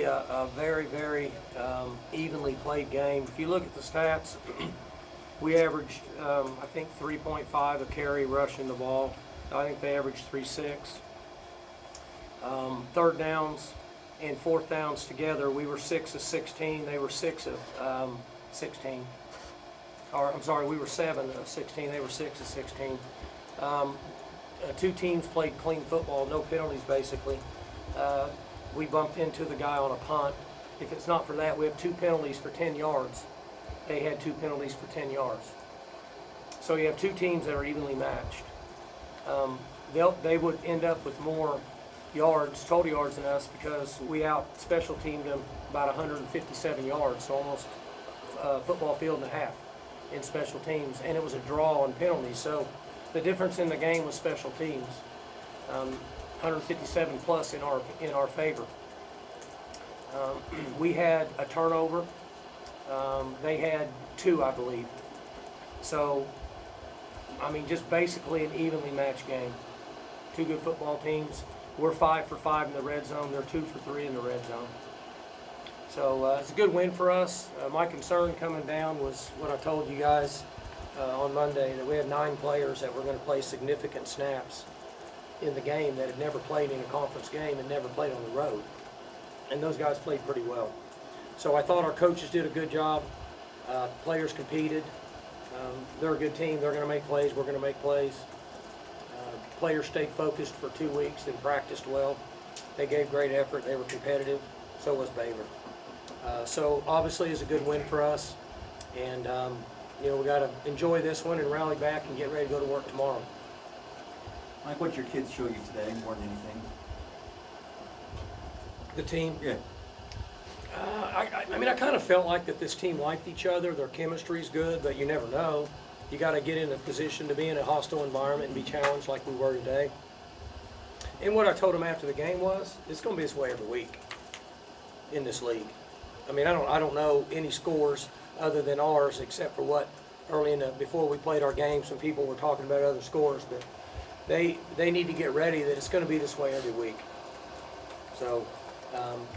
a very, very evenly played game. If you look at the stats, we averaged, I think, 3.5 a carry rushing the ball. I think they averaged 3.6. Third downs and fourth downs together, we were 6 of 16. They were 6 of 16. Or I'm sorry, we were 7 of 16. They were 6 of 16. Two teams played clean football, no penalties basically. We bumped into the guy on a punt. If it's not for that, we have 2 penalties for 10 yards. They had 2 penalties for 10 yards. So you have 2 teams that are evenly matched. They would end up with more yards, total yards than us, because we out special teamed them about 157 yards, so almost a football field and a half in special teams, and it was a draw on penalties. So the difference in the game was special teams, 157 plus in our favor. We had a turnover. They had 2, I believe. So, I mean, just basically an evenly matched game. 2 good football teams. We're 5 for 5 in the red zone. They're 2 for 3 in the red zone. So it's a good win for us. My concern coming down was what I told you guys on Monday, that we had 9 players that were going to play significant snaps in the game that had never played in a conference game and never played on the road. And those guys played pretty well. So I thought our coaches did a good job. Players competed. They're a good team. They're going to make plays. We're going to make plays. Players stayed focused for 2 weeks and practiced well. They gave great effort. They were competitive. So was Baylor. So obviously it's a good win for us. And, you know, we got to enjoy this one and rally back and get ready to go to work tomorrow. Mike, what your kids show you today more than anything? The team? Yeah. I mean, I kind of felt like that this team liked each other. Their chemistry's good, but you never know. You got to get in a position to be in a hostile environment and be challenged like we were today. And what I told them after the game was, it's going to be this way every week in this league. I mean, I don't know any scores other than ours, except for what early before we played our games, some people were talking about other scores, but they need to get ready that it's going to be this way every week. So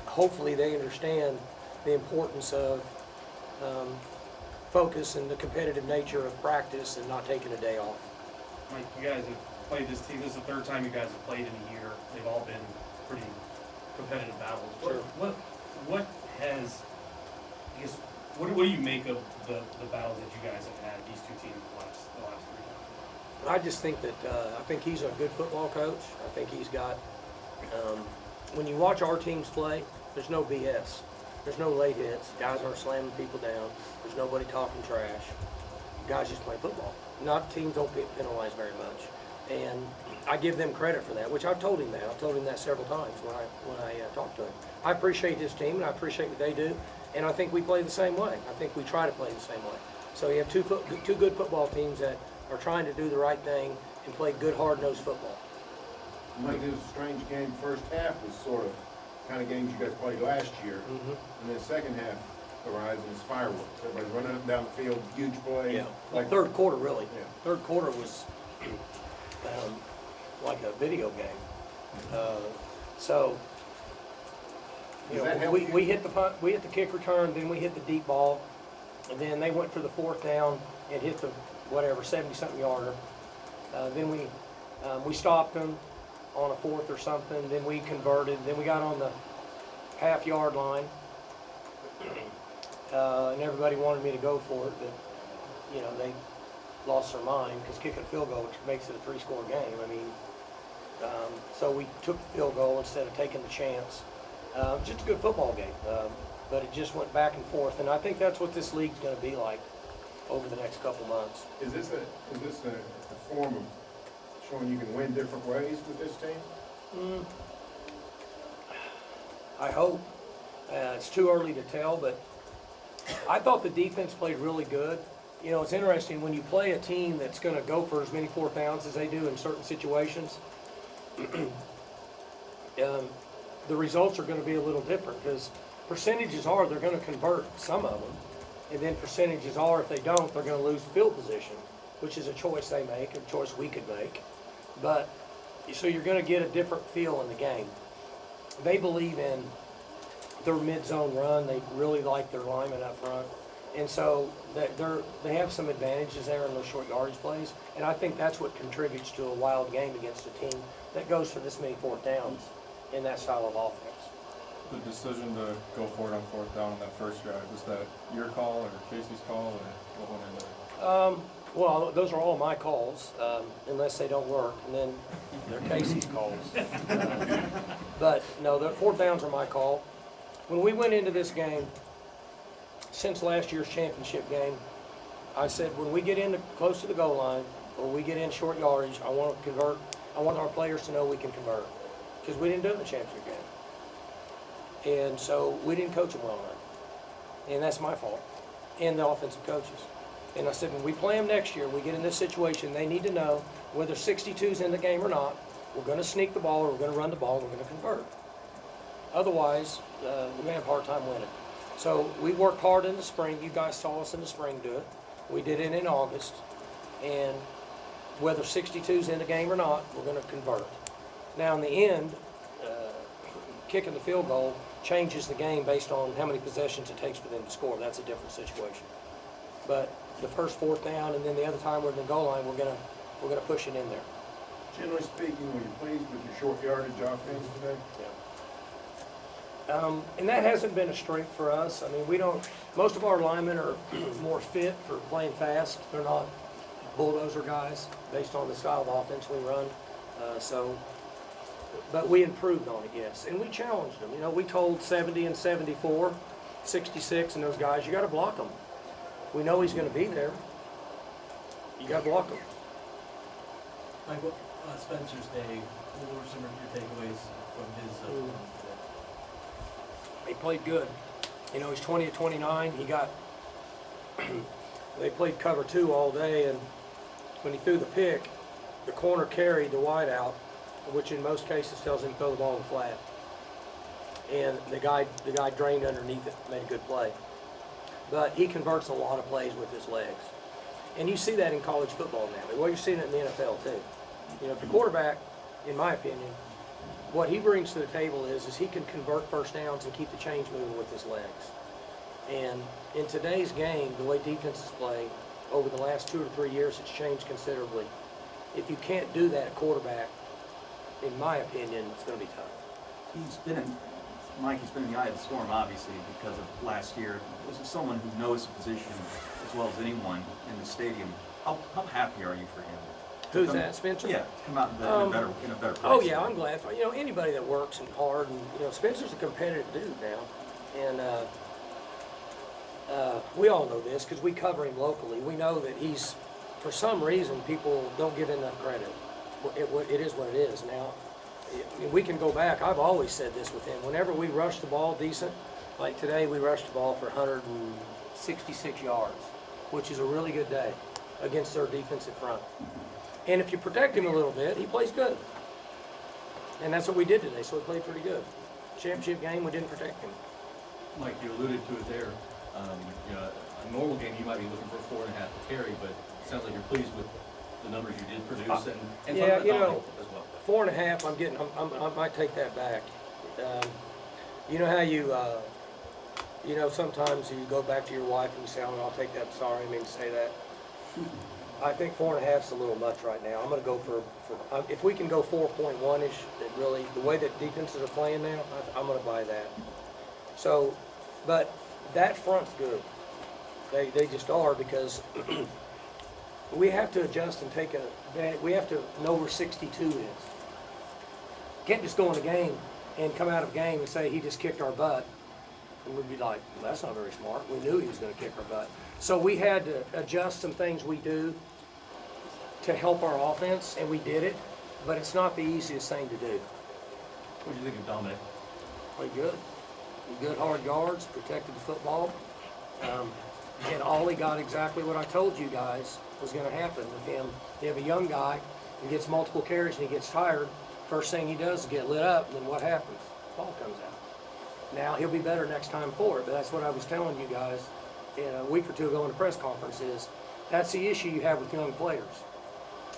hopefully they understand the importance of focus and the competitive nature of practice and not taking a day off. Mike, you guys have played this team. This is the 3rd time you guys have played in a year. They've all been pretty competitive battles. Sure. What has, I guess, what do you make of the battles that you guys have had, these 2 teams, the last 3 times? I just think that I think he's a good football coach. I think he's got, when you watch our teams play, there's no BS. There's no late hits. Guys aren't slamming people down. There's nobody talking trash. Guys just play football. Teams don't get penalized very much. And I give them credit for that, which I've told him that. I've told him that several times when I talked to him. I appreciate his team and I appreciate what they do. And I think we play the same way. I think we try to play the same way. So you have two good football teams that are trying to do the right thing and play good, hard-nosed football. Mike, it was a strange game. First half was sort of kind of games you guys played last year. And then second half, Horizon is fireworks. Everybody's running up and down the field, huge plays. Yeah, like third quarter really. Yeah. Third quarter was like a video game. So you know, we hit the punt, we hit the kick return, then we hit the deep ball, and then they went for the 4th down and hit the whatever 70-something yarder. Then we stopped them on a 4th or something. Then we converted. Then we got on the half-yard line, and everybody wanted me to go for it, but you know they lost their mind because kicking a field goal, which makes it a 3-score game. I mean, so we took the field goal instead of taking the chance. Just a good football game, but it just went back and forth, and I think that's what this league's going to be like over the next couple months. Is this a form of showing you can win different ways with this team? I hope. It's too early to tell, but I thought the defense played really good. You know, it's interesting when you play a team that's going to go for as many 4th downs as they do in certain situations. The results are going to be a little different because percentages are they're going to convert some of them, and then percentages are if they don't, they're going to lose field position, which is a choice they make, a choice we could make. But so you're going to get a different feel in the game. They believe in their mid-zone run. They really like their linemen up front. And so they have some advantages there in those short yardage plays. And I think that's what contributes to a wild game against a team that goes for this many fourth downs in that style of offense. The decision to go for it on fourth down on that first drive, was that your call or Casey's call, or what went into it? Well, those are all my calls, unless they don't work, and then they're Casey's calls. But no, the fourth downs are my call. When we went into this game, since last year's championship game, I said when we get in close to the goal line, or we get in short yardage, I want to convert. I want our players to know we can convert, because we didn't do it in the championship game. And so we didn't coach them well enough. And that's my fault, and the offensive coaches. And I said, when we play them next year, we get in this situation, they need to know whether 62's in the game or not, we're going to sneak the ball, or we're going to run the ball, and we're going to convert. Otherwise, we're going to have a hard time winning. So we worked hard in the spring. You guys saw us in the spring do it. We did it in August. And whether 62's in the game or not, we're going to convert. Now, in the end, kicking the field goal changes the game based on how many possessions it takes for them to score. That's a different situation. But the first fourth down, and then the other time we're in the goal line, we're gonna push it in there. Generally speaking, were you pleased with your short yardage offense today? Yeah. And that hasn't been a strength for us. I mean, most of our linemen are more fit for playing fast. They're not bulldozer guys based on the style of offense we run. But we improved on it, yes. And we challenged them. You know, we told 70 and 74, 66, and those guys, you got to block them. We know he's going to be there. You got to block him. Mike, Spencer's day, what were some of your takeaways from his performance today? He played good. You know, he's 20 of 29. They played cover 2 all day, and when he threw the pick, the corner carried the wide out, which in most cases tells him to throw the ball in the flat. And the guy drained underneath it, made a good play. But he converts a lot of plays with his legs. And you see that in college football now. Well, you're seeing it in the NFL too. You know, if your quarterback, in my opinion, what he brings to the table is he can convert first downs and keep the chains moving with his legs. And in today's game, the way defenses play, over the last 2 or 3 years, it's changed considerably. If you can't do that at quarterback, in my opinion, it's going to be tough. He's been in the eye of the storm, obviously, because of last year. This is someone who knows the position as well as anyone in the stadium. How happy are you for him? Who's that, Spencer? Yeah, to come out in a better place. Oh yeah, I'm glad for, you know, anybody that works and hard, and you know, Spencer's a competitive dude now, and we all know this because we cover him locally. We know that he's, for some reason, people don't give him enough credit. It is what it is. Now, we can go back. I've always said this with him. Whenever we rush the ball decent, like today, we rushed the ball for 166 yards, which is a really good day against their defensive front. And if you protect him a little bit, he plays good. And that's what we did today, so he played pretty good. Championship game, we didn't protect him. Mike, you alluded to it there. You know, a normal game, you might be looking for 4.5 to carry, but it sounds like you're pleased with the numbers you did produce and yeah, you know, as well. 4.5, I might take that back. You know how you know, sometimes you go back to your wife and you say, oh, I'll take that, sorry, I mean to say that. I think 4.5's a little much right now. I'm going to go for if we can go 4.1-ish, that really, the way that defenses are playing now, I'm going to buy that. So, but that front's good. They just are, because we have to adjust and we have to know where 62 is. Can't just go in a game and come out of a game and say he just kicked our butt. And we'd be like, well, that's not very smart. We knew he was going to kick our butt. So we had to adjust some things we do to help our offense, and we did it, but it's not the easiest thing to do. What do you think of Dominic? Played good. Good hard yards, protected the football. And Ollie got exactly what I told you guys was going to happen with him. You have a young guy who gets multiple carries and he gets tired. First thing he does is get lit up, and then what happens? Ball comes out. Now, he'll be better next time for it, but that's what I was telling you guys a week or two ago in the press conference is that's the issue you have with young players.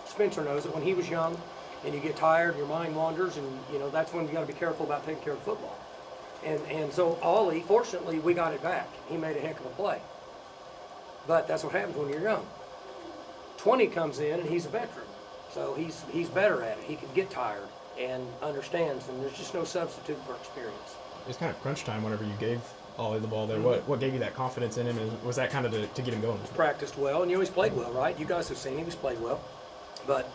Spencer knows it. When he was young and you get tired, your mind wanders, and you know that's when you got to be careful about taking care of football. And so Ollie, fortunately, we got it back. He made a heck of a play. But that's what happens when you're young. 20 comes in and he's a veteran. So he's better at it. He can get tired and understands, and there's just no substitute for experience. It's kind of crunch time whenever you gave Ollie the ball there. What gave you that confidence in him, and was that kind of to get him going? He's practiced well, and he's played well, right? You guys have seen him, he's played well. But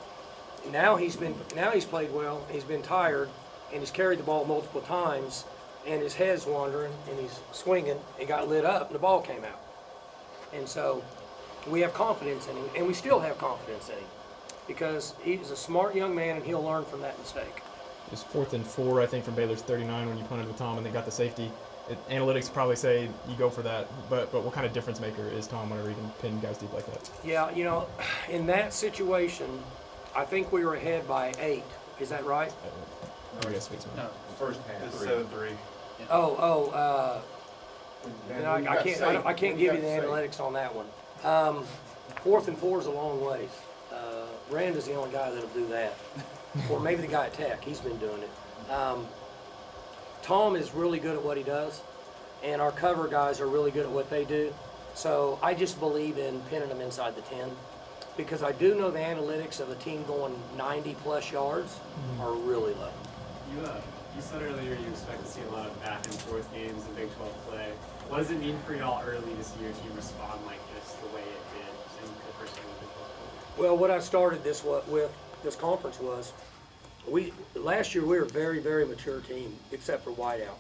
now he's played well, he's been tired, and he's carried the ball multiple times, and his head's wandering, and he's swinging, it got lit up, and the ball came out. And so we have confidence in him, and we still have confidence in him, because he's a smart young man, and he'll learn from that mistake. It was 4th and 4, I think, from Baylor's 39 when you punted with Tom and they got the safety. Analytics probably say you go for that, but what kind of difference maker is Tom whenever he can pin guys deep like that? Yeah, in that situation, I think we were ahead by 8. Is that right? You guys speak to me. No, First half. it's 7-3. And I can't give you the analytics on that one. 4th and 4 is a long ways. Randa's the only guy that'll do that. Or maybe the guy at Tech, he's been doing it. Tom is really good at what he does, and our cover guys are really good at what they do. So I just believe in pinning them inside the 10, because I do know the analytics of a team going 90-plus yards are really low. You said earlier you expect to see a lot of back and forth games in Big 12 play. What does it mean for y'all early to see your team respond like this the way it did in the first game of Big 12 play? Well, what I started with this conference was, last year we were a very, very mature team, except for wideout.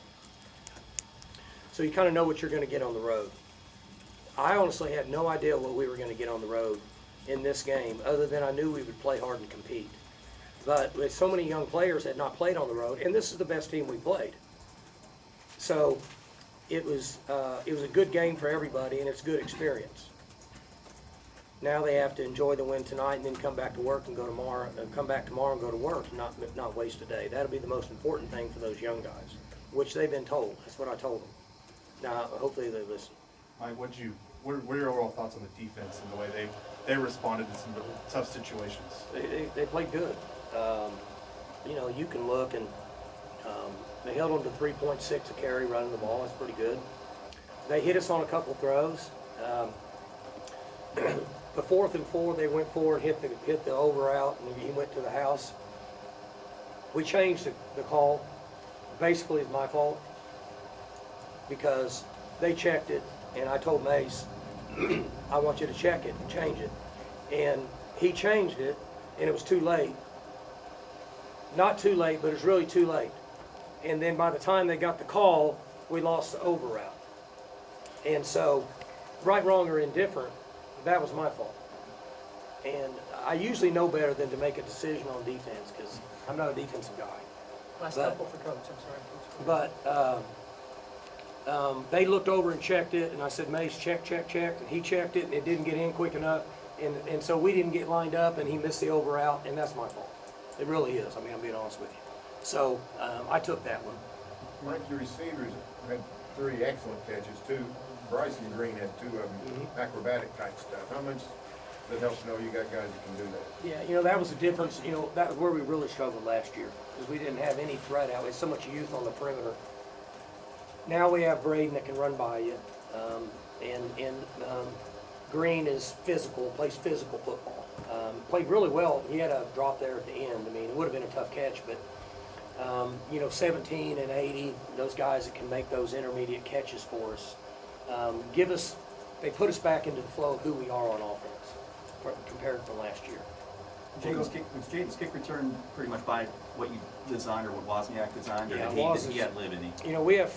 So you kind of know what you're going to get on the road. I honestly had no idea what we were going to get on the road in this game, other than I knew we would play hard and compete. But with so many young players had not played on the road, and this is the best team we played. So it was a good game for everybody, and it's a good experience. Now they have to enjoy the win tonight and then come back to work and go tomorrow, come back tomorrow and go to work and not waste a day. That'll be the most important thing for those young guys, which they've been told. That's what I told them. Now, hopefully they listen. Mike, what are your overall thoughts on the defense and the way they responded to some tough situations? They played good. You can look and they held them to 3.6 a carry running the ball. That's pretty good. They hit us on a couple throws. The 4th and 4, they went forward, hit the over out, and he went to the house. We changed the call. Basically, it's my fault, because they checked it, and I told Mace, I want you to check it and change it. And he changed it, and it was too late. Not too late, but it was really too late. And then by the time they got the call, we lost the over route. And so, right, wrong, or indifferent, that was my fault. And I usually know better than to make a decision on defense, because I'm not a defensive guy. Last But- couple for coach, I'm sorry. But they looked over and checked it, and I said, Mace, check, and he checked it, and it didn't get in quick enough, and so we didn't get lined up, and he missed the over out, and that's my fault. It really is. I mean, I'm being honest with you. So I took that one. Mike, your receivers had 3 excellent catches, 2. Bryson Green had 2 of them, acrobatic type stuff. How much that helps know you got guys that can do that? Yeah, that was the difference. That was where we really struggled last year, because we didn't have any threat out. We had so much youth on the perimeter. Now we have Braden that can run by you, and Green is physical, plays physical football. Played really well. He had a drop there at the end. I mean, it would have been a tough catch, but 17 and 80, those guys that can make those intermediate catches for us, they put us back into the flow of who we are on offense compared to last year. Was Jaden's kick return pretty much by what you designed or what Wozniak designed, or Yeah, did he ad lib any? We have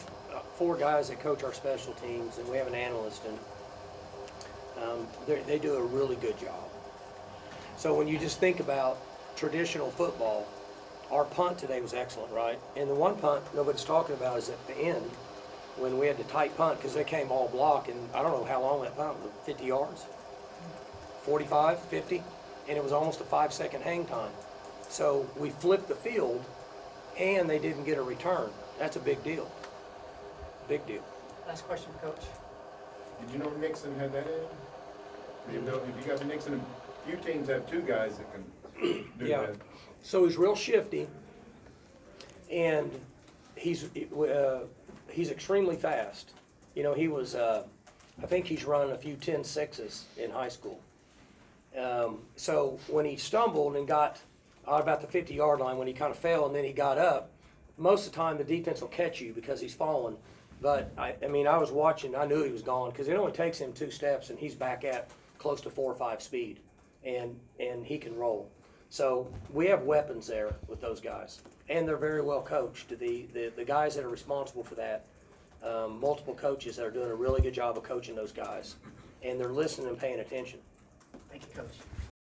4 guys that coach our special teams, and we have an analyst, and they do a really good job. So when you just think about traditional football, our punt today was excellent, right? And the one punt nobody's talking about is at the end, when we had the tight punt, because they came all block, and I don't know how long that punt was, 50 yards? 45, 50? And it was almost a 5-second hang time. So we flipped the field, and they didn't get a return. That's a big deal. Big deal. Last question for coach. Did you know Nixon had that in? If you got Nixon, a few teams have 2 guys that can do Yeah. that. So he's real shifty, and he's extremely fast. You know, he was, I think he's run a few 10.6s in high school. So when he stumbled and got out about the 50-yard line, when he kind of fell and then he got up, most of the time the defense will catch you because he's fallen. But I mean, I was watching, I knew he was gone because it only takes him 2 steps and he's back at close to 4 or 5 speed, and he can roll. So we have weapons there with those guys, and they're very well coached. The guys that are responsible for that, multiple coaches that are doing a really good job of coaching those guys, and they're listening and paying attention. Thank you, Coach.